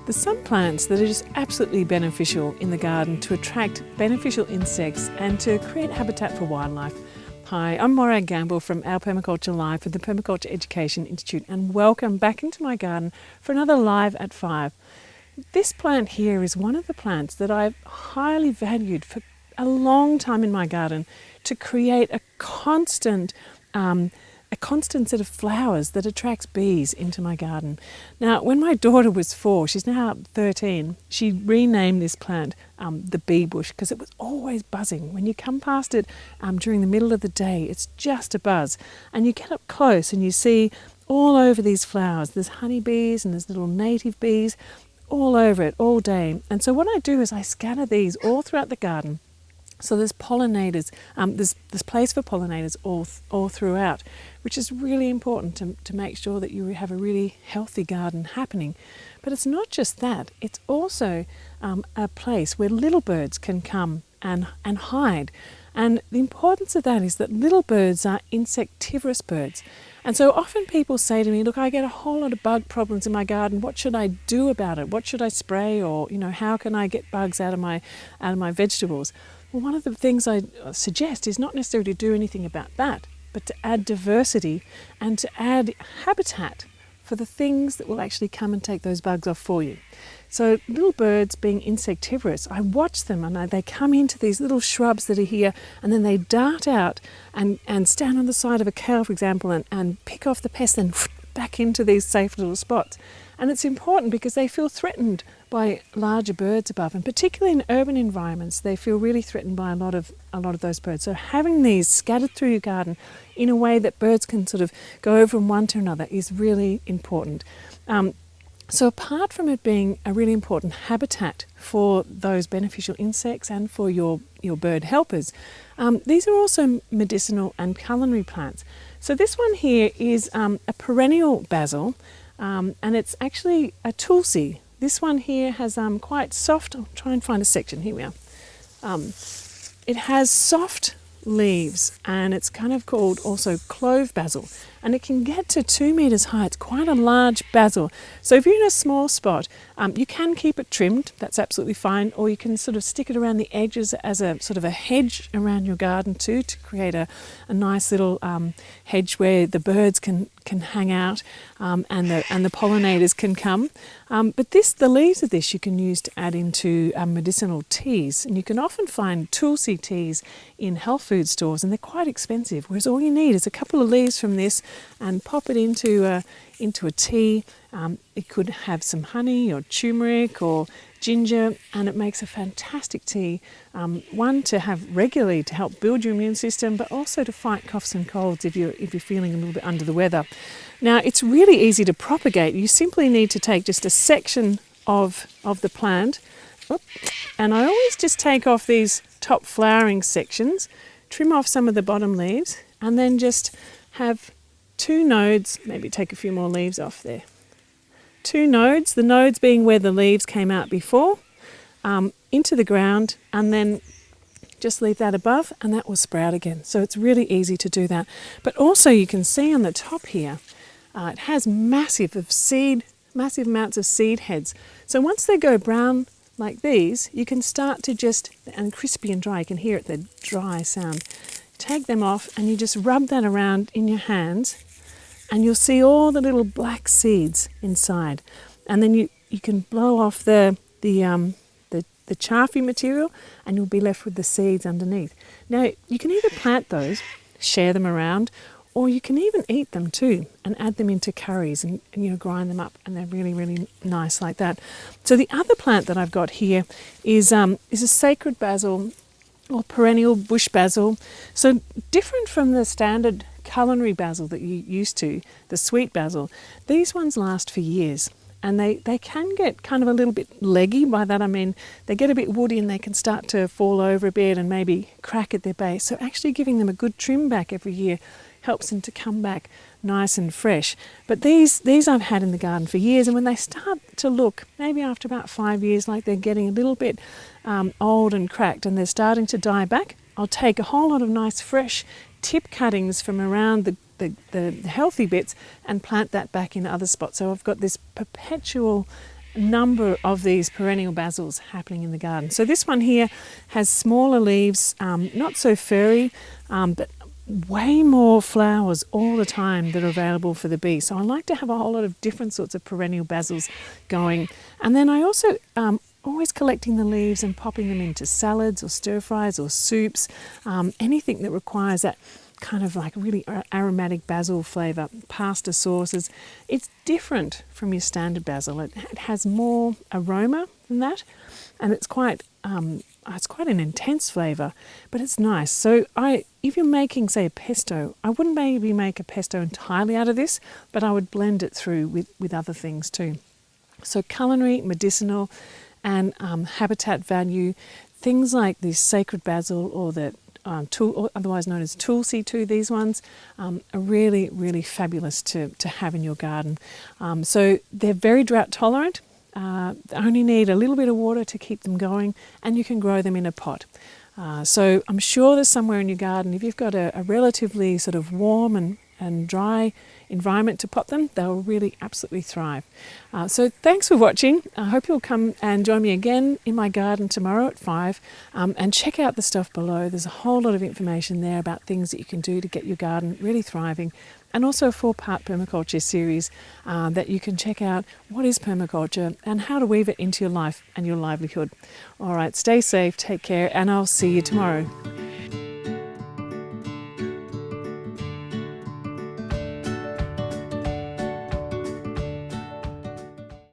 There's some plants that are just absolutely beneficial in the garden to attract beneficial insects and to create habitat for wildlife. Hi, I'm Morag Gamble from our Permaculture Live for the Permaculture Education Institute, and welcome back into my garden for another Live at 5. This plant here is one of the plants that I've highly valued for a long time in my garden to create a constant set of flowers that attracts bees into my garden. Now, when my daughter was 4, she's now 13, she renamed this plant the bee bush because it was always buzzing. When you come past it during the middle of the day, it's just a buzz. And you get up close and you see all over these flowers, there's honeybees and there's little native bees all over it all day. And so what I do is I scatter these all throughout the garden. So there's pollinators, there's place for pollinators all throughout, which is really important to make sure that you have a really healthy garden happening. But it's not just that, it's also a place where little birds can come and hide. And the importance of that is that little birds are insectivorous birds. And so often people say to me, look, I get a whole lot of bug problems in my garden. What should I do about it? What should I spray? Or, how can I get bugs out of my vegetables? Well, one of the things I suggest is not necessarily to do anything about that, but to add diversity and to add habitat for the things that will actually come and take those bugs off for you. So little birds being insectivorous, I watch them and they come into these little shrubs that are here, and then they dart out and stand on the side of a kale, for example, and pick off the pests and back into these safe little spots. And it's important because they feel threatened by larger birds above, and particularly in urban environments, they feel really threatened by a lot of those birds. So having these scattered through your garden in a way that birds can sort of go over from one to another is really important. So apart from it being a really important habitat for those beneficial insects and for your bird helpers, these are also medicinal and culinary plants. So this one here is a perennial basil, and it's actually a Tulsi. This one here has quite soft, I'll try and find a section, here we are. It has soft leaves, and it's kind of called also Clove basil, and it can get to 2 meters high. It's quite a large basil. So if you're in a small spot, you can keep it trimmed, that's absolutely fine, or you can sort of stick it around the edges as a sort of a hedge around your garden too, to create a nice little hedge where the birds can hang out and the pollinators can come. But the leaves of this you can use to add into medicinal teas, and you can often find Tulsi teas in health food stores, and they're quite expensive, whereas all you need is a couple of leaves from this and pop it into a tea. It could have some honey or turmeric or ginger, and it makes a fantastic tea, one to have regularly to help build your immune system, but also to fight coughs and colds if you're feeling a little bit under the weather. Now, it's really easy to propagate. You simply need to take just a section of the plant, and I always just take off these top flowering sections, trim off some of the bottom leaves, and then just have 2 nodes, maybe take a few more leaves off there. 2 nodes, the nodes being where the leaves came out before, into the ground, and then just leave that above and that will sprout again. So it's really easy to do that. But also you can see on the top here, it has massive amounts of seed heads. So once they go brown like these, you can start to and crispy and dry, you can hear it, the dry sound. Take them off and you just rub that around in your hands, and you'll see all the little black seeds inside. And then you can blow off the chaffy material, and you'll be left with the seeds underneath. Now, you can either plant those, share them around, or you can even eat them too and add them into curries and grind them up, and they're really, really nice like that. So the other plant that I've got here is a sacred basil, or perennial bush basil. So different from the standard culinary basil that you used to, the sweet basil, these ones last for years, and they can get kind of a little bit leggy. By that I mean they get a bit woody and they can start to fall over a bit and maybe crack at their base. So actually giving them a good trim back every year helps them to come back nice and fresh. But these I've had in the garden for years, and when they start to look, maybe after about 5 years, like they're getting a little bit old and cracked and they're starting to die back, I'll take a whole lot of nice fresh tip cuttings from around the healthy bits and plant that back in other spots. So I've got this perpetual a number of these perennial basils happening in the garden. So this one here has smaller leaves, not so furry, but way more flowers all the time that are available for the bee. So I like to have a whole lot of different sorts of perennial basils going. And then I also always collecting the leaves and popping them into salads or stir fries or soups, anything that requires that kind of like really aromatic basil flavour, pasta sauces. It's different from your standard basil. It has more aroma than that, and it's quite an intense flavour, but it's nice. So if you're making, say, a pesto, I wouldn't maybe make a pesto entirely out of this, but I would blend it through with other things too. So culinary, medicinal, and habitat value, things like the sacred basil or the or otherwise known as Tulsi too, these ones are really, really fabulous to have in your garden. So they're very drought tolerant. They only need a little bit of water to keep them going, and you can grow them in a pot. So I'm sure there's somewhere in your garden, if you've got a relatively sort of warm and dry environment to pop them, they'll really absolutely thrive. So thanks for watching. I hope you'll come and join me again in my garden tomorrow at 5 and check out the stuff below. There's a whole lot of information there about things that you can do to get your garden really thriving, and also a 4-part permaculture series that you can check out what is permaculture and how to weave it into your life and your livelihood. All right, stay safe, take care, and I'll see you tomorrow.